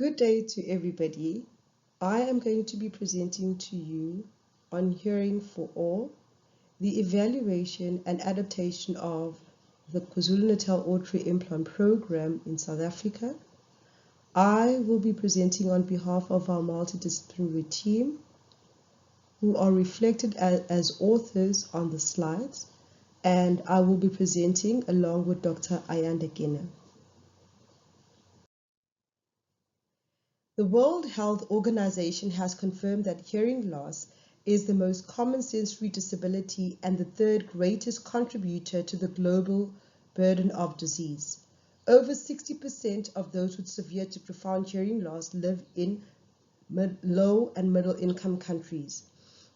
Good day to everybody. I am going to be presenting to you on Hearing for All, the evaluation and adaptation of the KwaZulu-Natal Auditory Implant Program in South Africa. I will be presenting on behalf of our multidisciplinary team, who are reflected as authors on the slides, and I will be presenting along with Dr. Ayanda Gena. The World Health Organization has confirmed that hearing loss is the most common sensory disability and the third greatest contributor to the global burden of disease. Over 60% of those with severe to profound hearing loss live in low and middle income countries.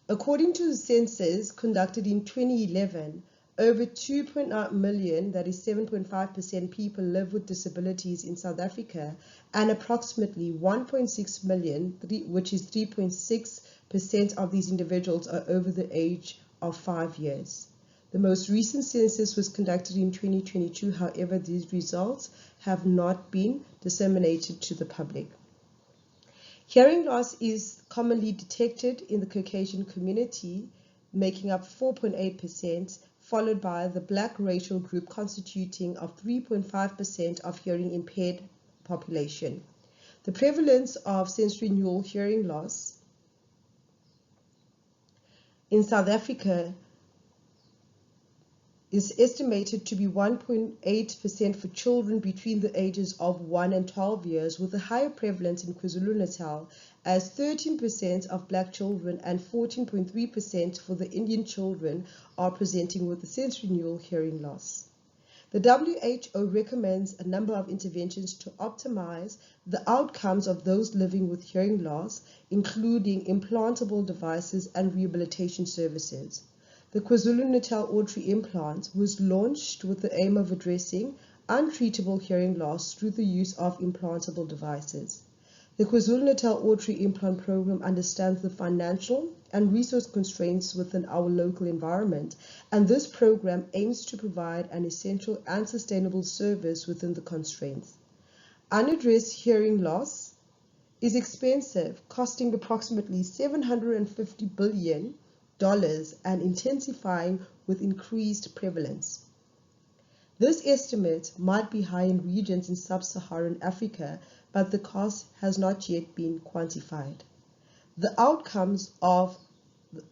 According to the census conducted in 2011, over 2.9 million, that is 7.5% people, live with disabilities in South Africa, and approximately 1.6 million, which is 3.6% of these individuals, are over the age of 5 years. The most recent census was conducted in 2022, however, these results have not been disseminated to the public. Hearing loss is commonly detected in the Caucasian community, making up 4.8%, followed by the Black racial group constituting of 3.5% of hearing impaired population. The prevalence of sensory neural hearing loss in South Africa is estimated to be 1.8% for children between the ages of 1 and 12 years, with a higher prevalence in KwaZulu-Natal as 13% of Black children and 14.3% for the Indian children are presenting with a sensory neural hearing loss. The WHO recommends a number of interventions to optimize the outcomes of those living with hearing loss, including implantable devices and rehabilitation services. The KwaZulu-Natal Auditory Implant was launched with the aim of addressing untreatable hearing loss through the use of implantable devices. The KwaZulu-Natal Auditory Implant Program understands the financial and resource constraints within our local environment, and this program aims to provide an essential and sustainable service within the constraints. Unaddressed hearing loss is expensive, costing approximately $750 billion and intensifying with increased prevalence. This estimate might be high in regions in sub-Saharan Africa, but the cost has not yet been quantified. The outcomes of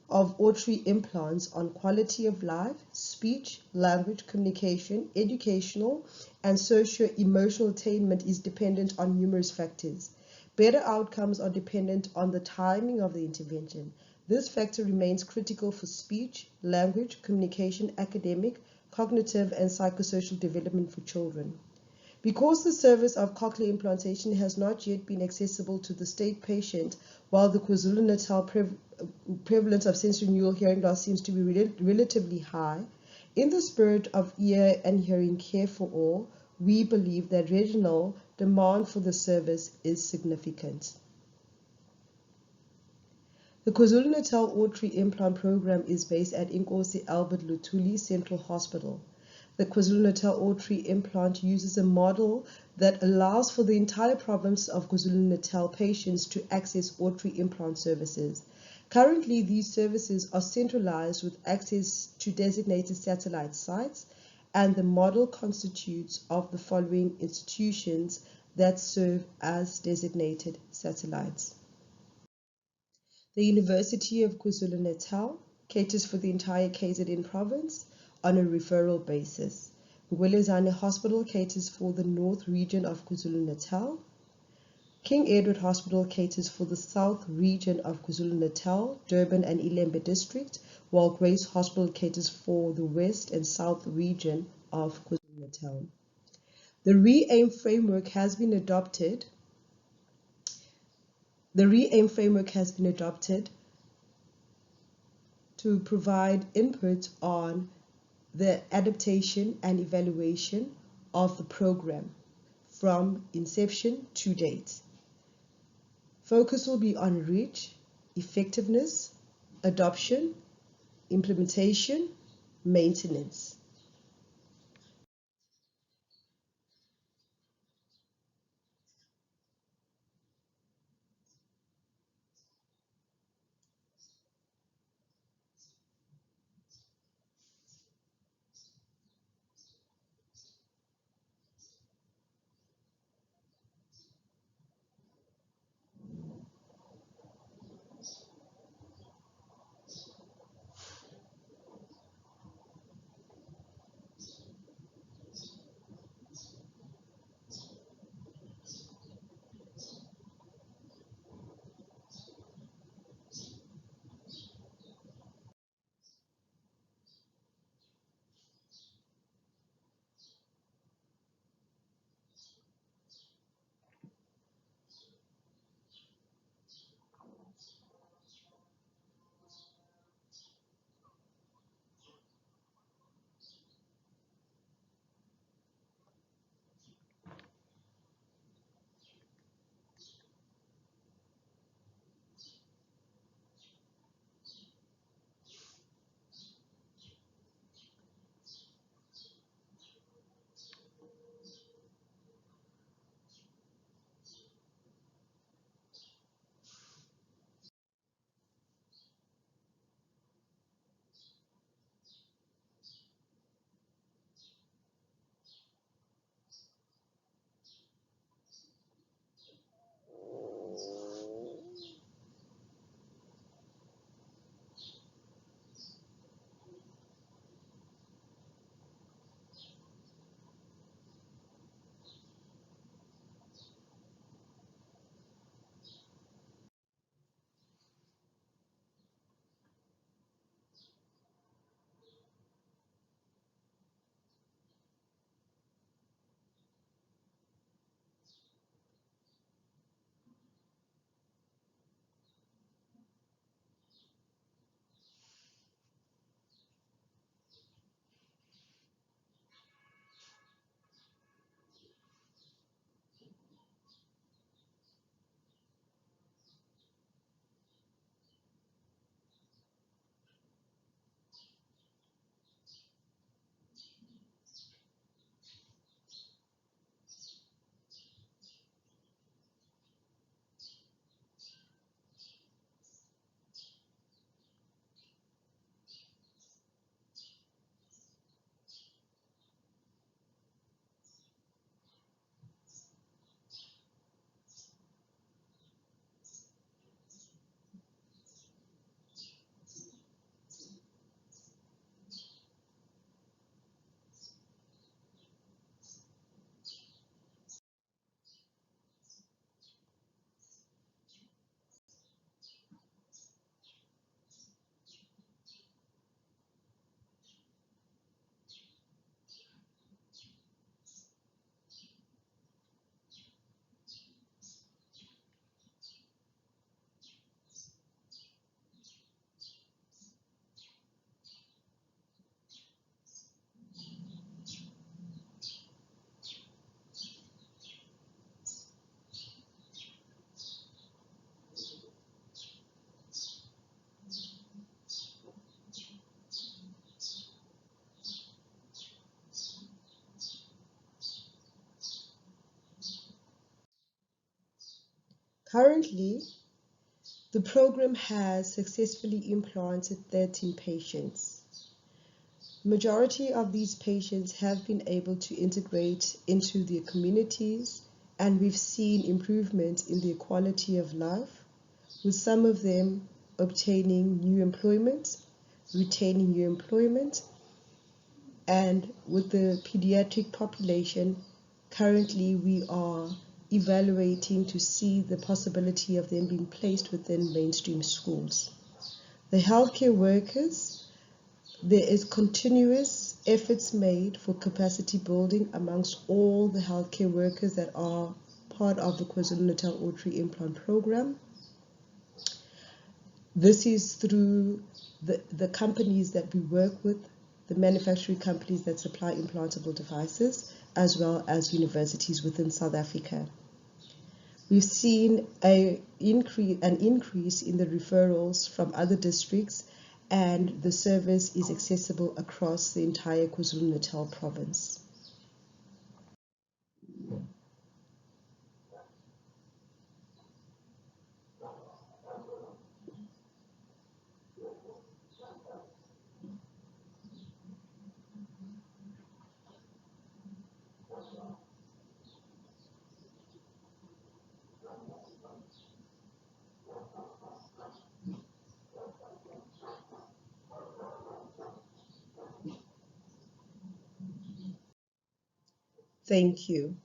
auditory implants on quality of life, speech, language, communication, educational, and socio-emotional attainment is dependent on numerous factors. Better outcomes are dependent on the timing of the intervention. This factor remains critical for speech, language, communication, academic, cognitive, and psychosocial development for children. Because the service of cochlear implantation has not yet been accessible to the state patient, while the KwaZulu-Natal prevalence of sensory neural hearing loss seems to be relatively high, in the spirit of ear and hearing care for all, we believe that regional demand for the service is significant. The KwaZulu-Natal Auditory Implant Program is based at Inkosi Albert Luthuli Central Hospital. The KwaZulu-Natal Auditory Implant uses a model that allows for the entire province of KwaZulu-Natal patients to access auditory implant services. Currently, these services are centralized with access to designated satellite sites, and the model constitutes of the following institutions that serve as designated satellites. The University of KwaZulu-Natal caters for the entire KZN province on a referral basis. Zandile Hospital caters for the North region of KwaZulu-Natal. King Edward Hospital caters for the South region of KwaZulu-Natal, Durban and Ilembe district, while Grace Hospital caters for the West and South region of KwaZulu-Natal. The Re-AIM framework has been adopted to provide input on the adaptation and evaluation of the program from inception to date. Focus will be on reach, effectiveness, adoption, implementation, maintenance. Currently, the program has successfully implanted 13 patients. Majority of these patients have been able to integrate into their communities, and we've seen improvement in their quality of life, with some of them obtaining new employment, retaining new employment, and with the pediatric population, currently we are evaluating to see the possibility of them being placed within mainstream schools. The healthcare workers, there is continuous efforts made for capacity building amongst all the healthcare workers that are part of the KwaZulu-Natal Auditory Implant Program. This is through the companies that we work with, the manufacturing companies that supply implantable devices, as well as universities within South Africa. We've seen an increase in the referrals from other districts, and the service is accessible across the entire KwaZulu-Natal province. Thank you.